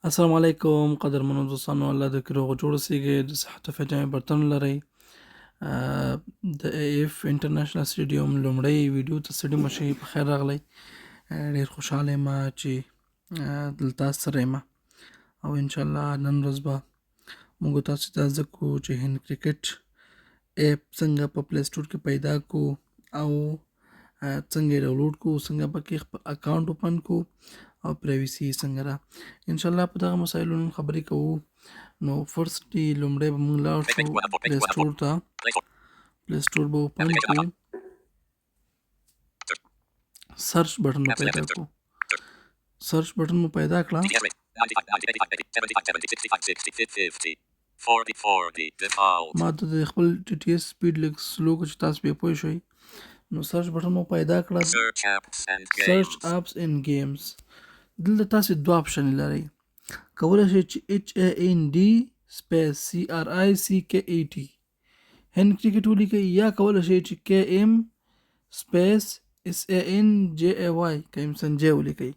السلام علیکم قدرمنو دوستانو، الله دې کې روغ جوړ اوسئ، د صحت او جامې برتن لرئ. د AF انټرنیشنل سټیډیوم لومړی ویډیو ته ستړي مه شئ، په خیر راغلی. ډېر خوشحاله یم چې دلته تاسو سره یم او انشاءالله نن ورځ به موږ تاسو ته زده کړو چې هند کرکټ ایپ څنګه په پلی سټور کې پیدا کړو او څنګه یې ډاونلوډ کړو، څنګه پکې خپل اکاونټ اوپن کړو او پرایویسي څنګه ده. انشاءالله په دغه مسایلو نن خبرې کوو. نو فرسټلی لومړی به موږ لاړ شو پلی سټور ته. پلی سټور به اوپن کړو، سرچ بټن به پیدا کړو. سرچ بټن مو پیدا کړه. ما ته د خپل ټي ټي اس سپیډ لږ سلو کړ چې تاسو بیا پوه شئ. نو سرچ بټن مو پیدا کړه، سرچ اپس اینڈ گیمز. دلته تاسو دوه آپشن لرئ. کولی شئ چې HAND سپیس CRICKET هند کرکټ ولیکئ، یا کولی شئ چې KM سپیس SANJAY کیم سنجay ولیکئ.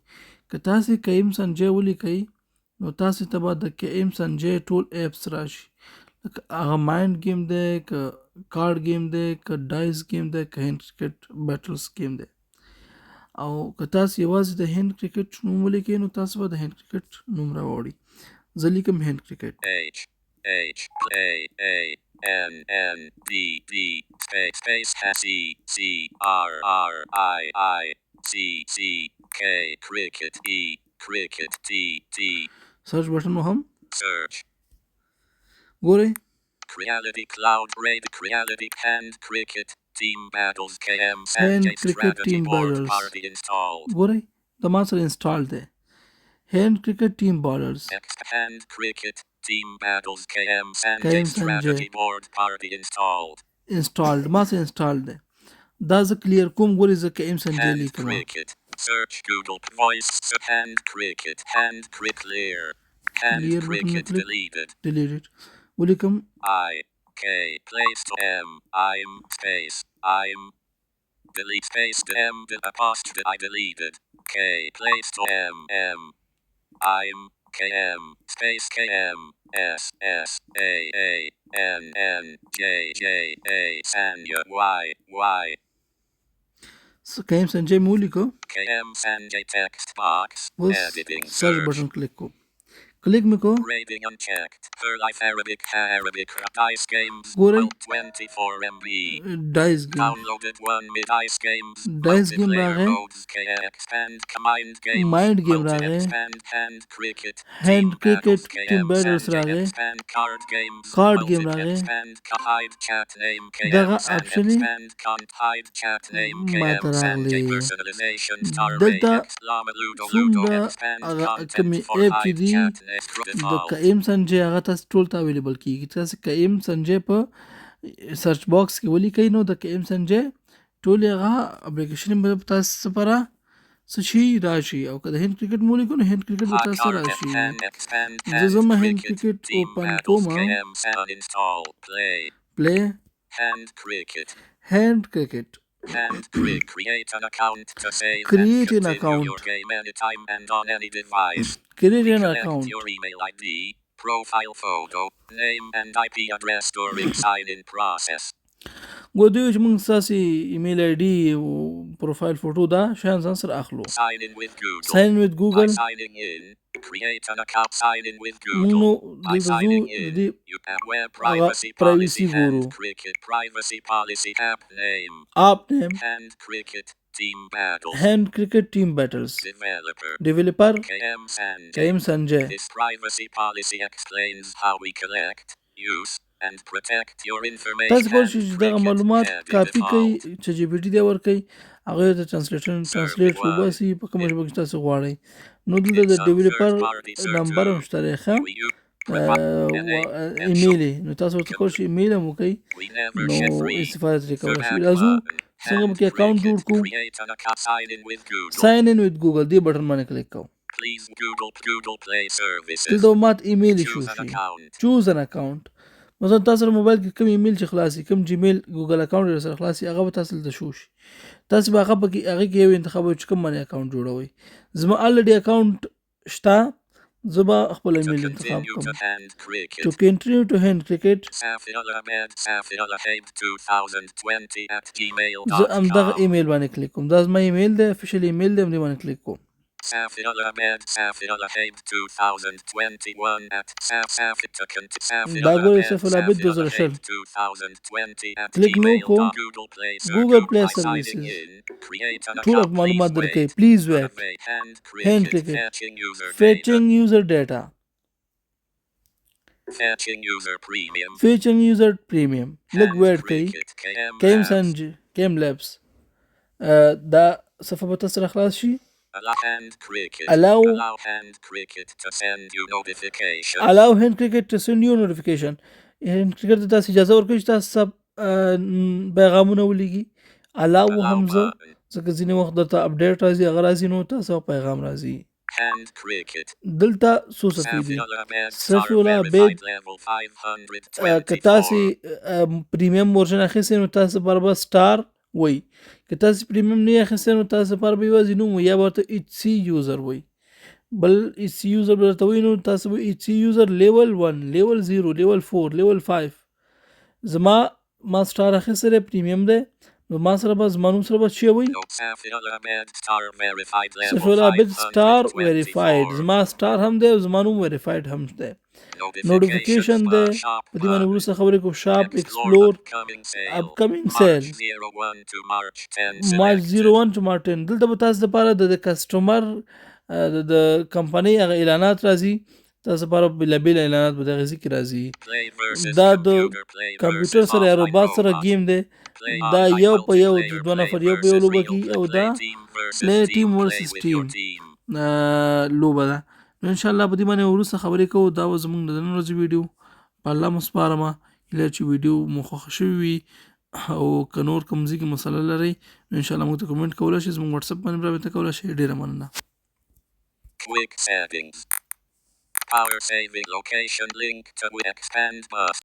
که تاسو کیم سنجay ولیکئ نو تاسو ته به د کیم سنجay ټول ایپس راشي، لکه هغه مایند گیم دی، که کارډ گیم دی، که ډایس گیم دی، که هند کرکټ بیټلز گیم دی. او که تاسو یوازې د هند کرکټ نوم ولیکئ نو تاسو به د هند کرکټ نوم راوړي. زه لیکم هند کرکټ. HANNDD space CCRRIICCK cricket cricket TT سرچ بټن مو هم search ګورئ. Creality Cloud Raid Creality Hand Cricket Team Battles KM هند Sanjay کرکټ Strategy ټیم Board بالرز Party installed ګورئ، د ما سره انسټال دی. هند کرکټ ټیم بالرز Hand Cricket Team Battles KM KM Sanjay Sanjay Strategy Board Party installed انسټالډ، ما سره انسټال دی. دا زه کلیر کوم. ګورئ زه KM Sanjay Hand لیکم. Cricket Search Google Voice Hand Cricket Hand Cricket Clear Hand کلیر بټن مې Cricket کلیک deleted ډیلیټډ ولیکم. IK place to I'm space I'm delete space to M apostrophe I deleted K place to M I'm KM space KM SSAANNJJA Sanya Y KM Sanjay مو ولیکو. KM Sanjay text box اوس editing سرچ search بټن کلیک کو. کلیک مې کو. rating unchecked per life Arabic dice games ګورئ 24 MB ډایس گیم. downloaded 1 mid dice games ډایس گیم multiplayer راغی، modes expand mind games مایند گیم multi راغی، expand hand cricket هند team کرکټ battles ټیم KM بیټلز Sanjay راغی، expand card games کارډ گیم multi راغی. expand hide chat name دغه KM Sanjay اپشنې expand can't hide chat name ما KM ته Sanjay راغلي. personalization star دلته X Llama Ludo څومره expand هغه content کومې for ایپ چې hide دي chat name د default KM Sanjay هغه تاسو ټول ته اویلیبل کیږي. تاسو KM Sanjay په سرچ باکس کې ولیکئ نو د KM Sanjay ټول هغه اپلیکیشن به تاسو لپاره څه شي راشي. او که د هند کرکټ مو ولیکو نو هند کرکټ به تاسو راشي. زه زما هند کرکټ اوپن کوم. پلی Hand cricket. هند کرکټ. And create an account to save Create and an continue account. your game anytime and on any device. Create an Reconnect account. your email ID, profile photo, name and IP address during sign-in process. ګورئ چې موږ ستاسې ایمیل آی ډي او پروفایل فوټو دا شیان ځان سره اخلو. Sign in with Google. ساین وذ By ګوګل. signing in, create an account. Sign in with موږ نو Google. By دلته ځو signing د in, دې you have web هغه privacy پرایویسي policy ګورو. and cricket privacy policy app name. آپ نیم And cricket team battles. هند کرکټ ټیم بیټلز. Developer. ډیولپر KM Sanjay. KM Sanjay. This privacy policy explains how we collect, use, and protect your information. تاسو کولی شئ چې دغه Cricket معلومات and کاپي default. کړئ، چې جی پی ټي ته ورکړئ، هغه ته ترانسلیټ وباسي په کومه ژبه کې تاسو غواړئ. نو دلته د ډیولپر نمبر هم شته دی ښه، ایمیل یې. نو تاسو ورته کولی شئ ایمیل هم وکړئ نو استفاده ترې کولی شئ. راځو څنګه به کې اکاونټ جوړ کړو. ساین ان وذ ګوګل دې بټن باندې کلیک کوو. دلته مات ایمیل ایشو شي. چوز ان اکاونټ. مثلا تاسو سره موبایل کې کوم ایمیل چې خلاصي، کوم جیمیل ګوګل اکاونټ سره خلاصي، هغه به تاسو ته شو شي. تاسو به هغه کې یو انتخاب چې کوم باندې اکاونټ جوړوئ. زما الریډي اکاونټ شته زه به خپل To ایمیل انتخاب continue کوم. to hand To cricket. continue to hand cricket زه همدغه safirahmed@gmail.com. ایمیل باندې کلیک کوم. دا زما ایمیل دی، افیشل ایمیل دی، همدې باندې کلیک کوم. دا ګورئ صفر العابد 2020 کلیک نو کوم. ګوګل پلی سرویسز ټول معلومات درکوي. پلیز ویټ هینډ کرکټ فیچنګ یوزر ډیټا فیچنګ یوزر پریمیم لږ ویټ کوي. کیم سنج کیم لیبس دا صفحه به تاسو سره خلاص شي. allow hand cricket to send you notifications. allow hand cricket to send you notification. hand cricket ته تاسو اجازه ورکړئ چې تاسو سب پیغامونه ولیږي. allow هم زه ځکه ځینې وخت درته اپډیټ راځي، هغه راځي نو تاسو پیغام راځي. hand cricket دلته څو صفحې دي. صفحې العابد که تاسو پریمیم ورژن اخیستی نو تاسو پر به سټار وای. که تاسو پریمیم نه اخیستی نو تاسو پر به یوازې نوم وي یا ورته ایچ سی یوزر وای. بل ایچ سی یوزر ورته وای نو تاسو به ایچ سی یوزر لیول 1 لیول 0 لیول 4 لیول 5. زما ما سټار اخیستی دی، پریمیم دی، نو ما سره به زما نوم سره به چی وای سفیر العابد سټار ویریفاید. زما سټار هم دی او زما نوم ویریفاید هم دی. نوټیفیکیشن دی، په دې باندې وروسته خبرې کوم. شاپ ایکسپلور اپکمینګ سیل مارچ 01 to March 10. دلته به تاسو لپاره د کسټمر د کمپنۍ هغه اعلانات راځي. تاسو لپاره بېلابېل اعلانات به دغه ځای کې راځي. دا د کمپیوټر سره یا روبات سره گیم دی. دا یو په یو دوه نفر یو په یو لوبه کوي او دا پلی ټیم ورسز ټیم لوبه ده. نو انشاءالله په دې باندې وروسته خبرې کوو. دا و زموږ د نن ورځې ویډیو. په الله مو سپارمه. هیله چې ویډیو مو خوښه شوې وي او که نور کوم ځای کې مسله لرئ نو انشاءالله موږ ته کمنټ کولی شئ. زموږ وټساپ باندې رابطه کولی شئ. ډېره مننه. Quick settings. Power saving location link to expand bus.